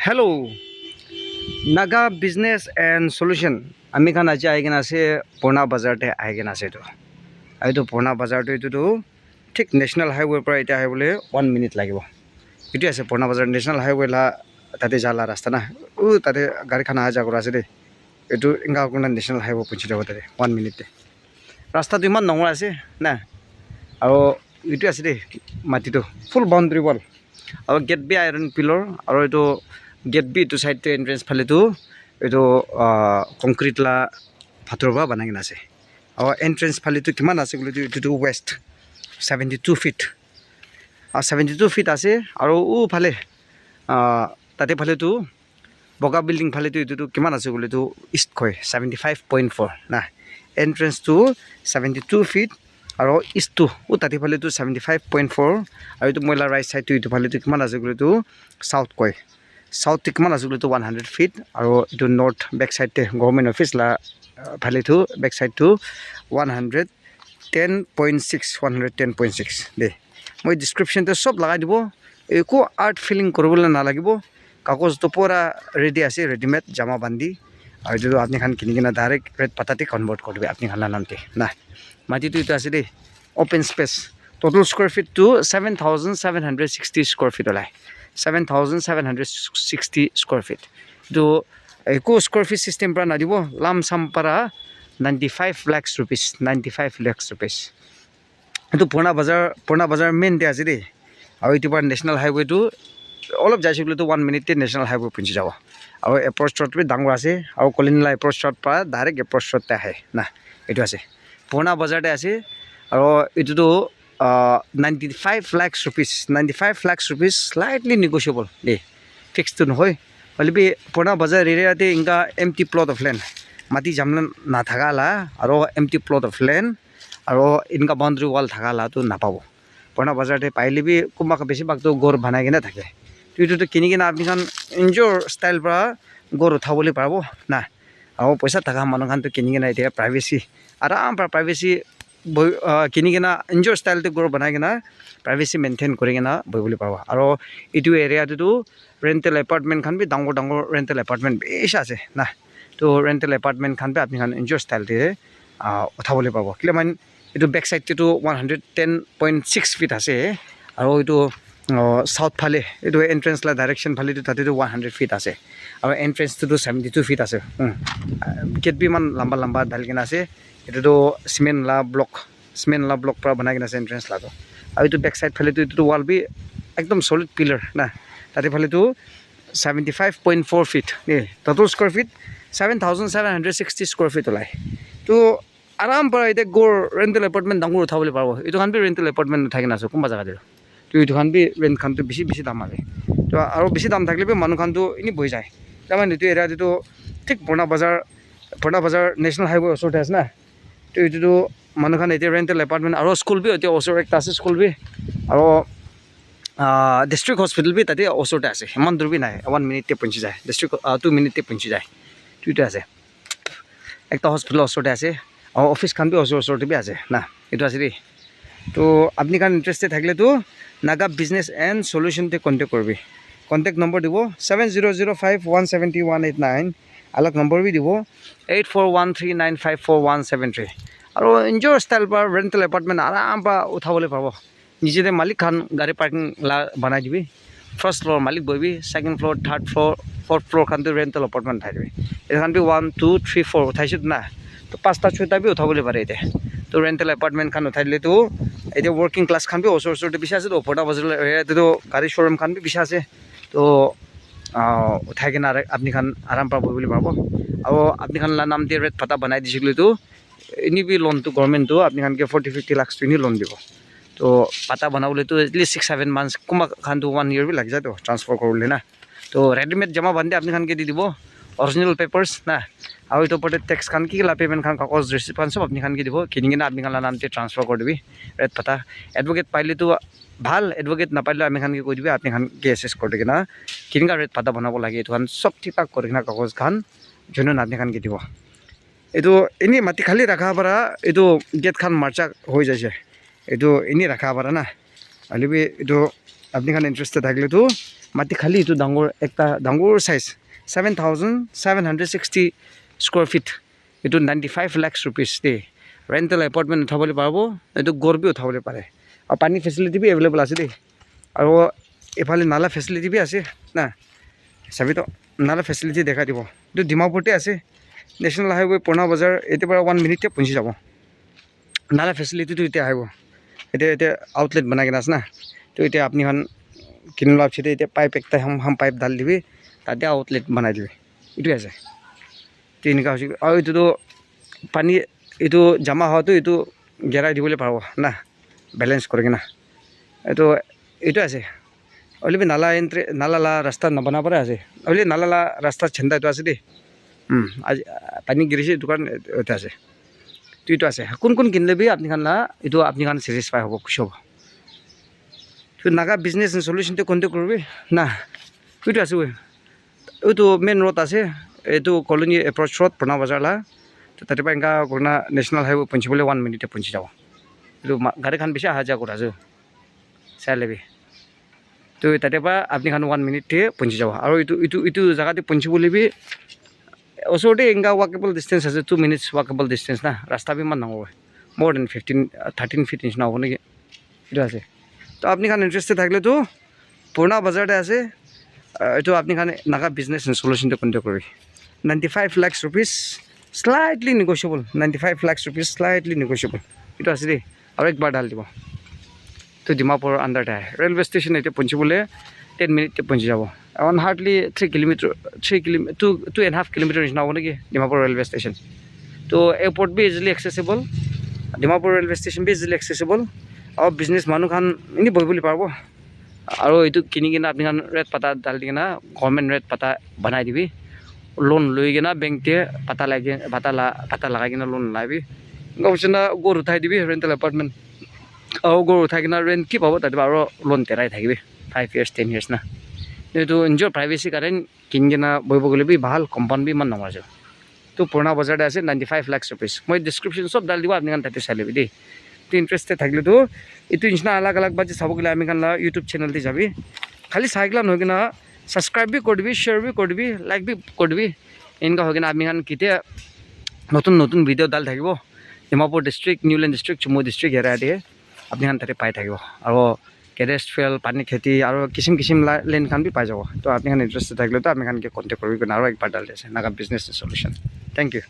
hello Naga business and solution आमी खान आज icon आसे पुराना बाजार ते आइकिन आसे तो आइतो पुराना बाजार तो ठीक नेशनल हाईवे पर इटा है बोले 1 मिनिट লাগিব इटु आसे पुराना बाजार नेशनल हाईवे ला ताते जाला रास्ता ना उ ताते गाड़ी खान आ जा कर आसे दे इटु इंगा कोना नेशनल हाईवे पहुंची जाबो ताते 1 मिनिट ते रास्ता तो इमान नंगरा आसे ना আৰু इटु आसे दे माटी तो फुल बाउंड्री वॉल और गेट भी आयरन पिलर और इटु गेट भी तो साइड तो एंट्रेंस फाले तो इटु कंक्रीट ला पत्थर बा बनागिन आसे और एंट्रेंस फाले तो किमान आसे बोले इटु वेस्ट 72 फीट और 72 फीट आसे और उ फाले ताते फाले तो बगा बिल्डिंग फाले तो इटु किमान आसे बोले तो ईस्ट खय 75.4 ना एंट्रेंस तो 72 फीट और ईस्ट तो उ ताते फाले तो 75.4 और इटु मोइला राइट साइड तो इटु फाले तो किमान आसे बोले तो साउथ कय साउथ टिक मान आसे तो 100 फीट और इटु नॉर्थ बैक साइड ते गवर्नमेंट ऑफिस ला फाले तो बैक साइड तो 110.6 दे मैं डिस्क्रिप्शन ते सब लगा दिबो एको आर्ट फिलिंग करबोले ना लागिबो कागज तो पूरा रेडी आसे रेडीमेड जमा बांधी और जो आपनि खान किनिना डायरेक्ट रेड पताते कन्वर्ट कर दिबे आपनि खान नामते ना माटी तो आसे दे open space total square feet तो 7760 स्क्वायर फीट ओलाय 7760 स्क्वायर फीट तो एको स्क्वायर फीट सिस्टम पर ना दिबो लाम सम para 95 lakhs rupees तो पुराना बाजार मेन दे आसे दे और इटु पर नेशनल हाईवे तो অলপ যাইছে বলে তো 1 মিনিট তে नेशनल हाईवे पहुंची जाओ और एप्रोच रोड भी डांगर आसे और कलिनला एप्रोच रोड पर डायरेक्ट एप्रोच रोड ते है ना इटु आसे पुराना बाजार दे आसे और इटु तो 95 lakhs rupees slightly negotiable दे फिक्स तो নহয় বলে বি পুরানা বাজার এরিয়াতে ইনকা এমটি প্লট অফ ল্যান্ড মাটি জামলা না থাকালা আর এমটি প্লট অফ ল্যান্ড আর ইনকা বাউন্ডারি ওয়াল থাকালা তো না পাবো পুরানা বাজারতে পাইলে বি কোমা বেশি ভাগ তো গড় বানাই কিনা থাকে তো এটো তো কিনি কিনা আপনি খান এনজয় স্টাইল পৰা গড় উঠাবলৈ পারব না আর পয়সা থাকা মানুহ খান তো কিনি কিনা এটা প্রাইভেসি আরাম পৰা প্ৰাইভেসি কিনি কিনা এনজয় স্টাইল তো গড় বানাই কিনা প্ৰাইভেসি মেইনটেইন কৰি কিনা বইবলৈ পারব আর এটো এরিয়াটো रेंटल अपार्टमेंट खान भी डांगर रेंटल अपार्टमेंट बेस आसे ना तो रेंटल अपार्टमेंट खान भी आपनि खान एनजय स्टाइल ते उठाबले पाबो किले मान इटु बैक साइड तो 110.6 फीट आसे और इटु साउथ फाले इटु एंट्रेंस ला डायरेक्शन फाले तो ताते तो 100 फीट आसे और एंट्रेंस तो 72 फीट आसे गेट भी मान लंबा लंबा ढालकिन आसे इटु तो सीमेंट ला ब्लॉक पर बनाकिन आसे एंट्रेंस ला तो और इटु बैक साइड फाले तो इटु वॉल भी एकदम सॉलिड पिलर ना ताते फाले तो 75.4 फीट ने total square feet 7760 square feet ओलाय तो आराम पर इते गोर रेंटल अपार्टमेंट डांगर उठाबले पारबो इटु खान भी रेंटल अपार्टमेंट उठाकिन आसो कोनबा जागा दे तो इटु खान भी रेंट खान तो बेसी दाम आले तो आरो बेसी दाम थाकले भी मानु खान तो इनि बहि जाय तामान इटु एरिया तो ठीक पुराना बाजार नेशनल हाईवे ओसरते आस ना तो इटु तो मानु खान इते रेंटल अपार्टमेंट आरो स्कूल भी इते ओसर एकटा आसे स्कूल भी आरो डिस्ट्रिक्ट हॉस्पिटल भी ताते ओसरते आसे इमान दूर भी नाय 1 मिनिट ते पहुंची जाय डिस्ट्रिक्ट 2 मिनिट ते पहुंची जाय तो आसे एकटा हॉस्पिटल ओसरते आसे और ऑफिस खान भी ओसरते भी आसे ना इटु आसे दे तो आपनि खान इंटरेस्टेड थाकले तो नागा बिजनेस एंड सॉल्यूशन ते कांटेक्ट करबी कांटेक्ट नंबर दिबो 7005170189 अलग नंबर भी दिबो 8413954173 और एनजय स्टाइल पर रेंटल अपार्टमेंट आराम पा उठाबले पाबो निजे दे मालिक खान गाड़ी पार्किंग ला बनाई दिबी फर्स्ट फ्लोर मालिक बइबी second floor third floor fourth floor खान तो रेंटल अपार्टमेंट उठाई दिबी ए खान भी 1 2 3 4 उठाइछ ना तो 5टा 6टा भी उठाबले पारे इते तो रेंटल अपार्टमेंट खान उठाई दिले तो इते वर्किंग क्लास खान भी ओसर बिसा आसे तो पुराना बाजार एरिया तो गाड़ी शोरूम खान भी बिसा आसे तो उठाई किना आपनि खान आराम पा बइबले पाबो और आपनि खान ला नाम दे रेट पता बनाई दिसिले तो इनि भी लोन तो गवर्नमेंट तो आपनि खान के 40-50 लाख इनि लोन दिबो तो पता बनाबले तो एटलिस्ट 6-7 मंथ्स कुमा खान तो 1 ईयर भी लग जाए तो ट्रांसफर करले ना तो रेडीमेड जमा बांधे आपनि खान के दि दिबो ओरिजिनल पेपर्स ना और इतो पटे टैक्स खान की ला पेमेंट खान कागज रिसिप्ट सब आपनि खान के दिबो किनिना आपनि खान ला नाम ते ट्रांसफर कर दिबी रेट पता एडवोकेट पाइले तो ভাল एडवोकेट ना पाइले आमी खान के कइ दिबी आपनि खान के एसेस कर देना किनिका रेट पता बनाबो लागे तो खान सब ठीक ठाक करकिना कागज खान जनो आपनि खान के दिबो एतो इनि माटी खाली राखा परा एतो गेट खान मार्चा हो जायसे एतो इनि राखा परा ना अलिबे एतो আপনি খান ইন্টারেস্টেড থাকলে তো মাটি খালি এইটো ডাঙৰ সাইজ 7,760 স্কোয়াৰ ফিট এইটো 95 লাখ ৰুপিস দে ৰেণ্টেল এপাৰ্টমেণ্ট উঠাবলৈ পাৰিব এইটো গড়বি উঠাবলৈ পাৰে আৰু পানী ফেচিলিটি বি এভেইলেবল আছে দেই আৰু এফালে নালা ফেচিলিটি বি আছে না চাবি তো নালা ফেচিলিটি দেখাই দিব এইটো ডিমাপুৰতে আছে নেশ্যনেল হাইৱে পুৰণা বজাৰ এতিয়াৰ পৰা 1 মিনিটতে পहुঁচি যাব নালা ফেচিলিটিটো এতিয়া আহিব এতিয়া আউটলেট বনাই কিনে আছে না তো এতিয়া আপনি এখন কিনি লোৱাৰ পিছতে এতিয়া পাইপ একটা হাম পাইপ ঢালি দিবি তাতে আউটলেট বনাই দিবি এইটোৱে আছে তো এনেকুৱা হৈছে আৰু এইটোতো পানী এইটো জমা হোৱাটো এইটো গেৰাই দিবলৈ পাৰিব না বেলেঞ্চ কৰি কিনা এইটো আছে অলপ নালা ৰাস্তা নবনাব পৰা আছে অলপ নালা ৰাস্তা চেণ্ডা এইটো আছে দেই আজি পানী গিৰিছে এইটো কাৰণে এইটো আছে তো এইটো আছে কোন কিনিলেবি আপনি খান এইটো আপনি খান ছেটিছফাই হ'ব খুচি হ'ব তো নাগা বিজনেছ সলিউশনটো কণ্টেক্ট কৰিবি না এইটো আছে এইটো মেইন ৰোড আছে এইটো কলনী এপ্ৰ'চ ৰোড পুৰণা বজাৰ তো তাতে পৰা এনেকুৱা কৰোণা নেশ্যনেল হাইৱে পहुঁচিবলৈ 1 মিনিটতে পहुঁচি যাব এইটো গাড়ীখন বেছি অহা যোৱা কৰা আছো চাই ল'বি তো তাতে পৰা আপনি খান 1 মিনিটতে পहुঁচি যাব আৰু এইটো জেগাতে পহুঁচিবলৈ বি ওচৰতে এনেকুৱা ৱাকেবল ডিষ্টেঞ্চ আছে 2 মিনিটছ ৱাকেবল ডিষ্টেঞ্চ না ৰাস্তা বি ইমান নহয় মোৰ দেন 13 ফিট নিচিনা হ'ব নেকি এইটো আছে তো আপনি খান ইন্টারেস্টেড থাকলে তো পুৰণা বজাৰতে আছে এইটো আপনি খান নাগা বিজনেছ সলিউশনটো কণ্টেক্ট কৰিবি 95 lakh rupees slightly negotiable 95 lakh rupees slightly negotiable এইটো আছে দেই আৰু একবাৰ ঢাল দিব তো ডিমাপুৰ আণ্ডাৰতে আহে ৰেলৱে ষ্টেচন এতিয়া পहुঁচিবলৈ 10 মিনিটতে পहुঁচি যাব অন হাৰ্ডলি 2.5 কিলোমিটাৰ নিচিনা হ'ব নেকি ডিমাপুৰ ৰেলৱে ষ্টেচন তো এয়াৰপোৰ্ট বি easily accessible Dimapur railway station বি ইজিলি এক্সেচিবল আৰু বিজনেছ মানুহ খান এনেই বহিবলৈ পাৰিব আৰু এইটো কিনি কিনে আপুনি খান ৰেট পাতা ঢালি দি কিনে গভৰ্ণমেণ্ট ৰেট পাতা বনাই দিবি লোন লৈ কিনে বেংকে পাতা লগাই কিনে লোন লাবি গাঁওচনা গড় উঠাই দিবি ৰেণ্টেল এপাৰ্টমেণ্ট আৰু গড় উঠাই কিনে ৰেণ্ট কি পাব তাতে আৰু লোন তেৰাই থাকিবি 5 years 10 years না এইটো নিজৰ প্ৰাইভেচি কাৰণে কিনি কিনে বহিব গ'লে বি ভাল কম্পাউণ্ড বি ইমান নহয় তো পুৰণা বজাৰতে আছে 95 লাখ ৰুপিস মই ডিছক্ৰিপশ্যন চব ঢালি দিব আপুনি তাতে চাই ল'বি দেই তো ইণ্টাৰেষ্টেড থাকিলেতো এইটো নিচিনা আলাগ বাজি চাব গ'লে আমি খান ইউটিউব চেনেলতে যাবি খালি চাই গ'লা নহয় কিনা সাবস্ক্রাইব বি কৰি দিবি শ্বেয়াৰ বি কৰি দিবি লাইক বি কৰি দিবি এনেকুৱা হৈ কিনে আমি খান কেতিয়া নতুন ভিডিঅ' ডাল থাকিব ডিমাপুৰ ডিষ্ট্ৰিক্ট নিউলেণ্ড ডিষ্ট্ৰিক্ট চুমু ডিষ্ট্ৰিক্ট এৰাইতে আপুনি খান তাতে পাই থাকিব আৰু কেৰেষ্ট ফেল পানী খেতি আৰু কিচিম লেণ্ড খান বি পাই যাব তো আপুনি খান ইণ্টাৰেষ্টেড থাকিলে তো আমি খানকে কণ্টেক্ট কৰিবি আৰু একবাৰ ডাল আছে Naga business solution thank U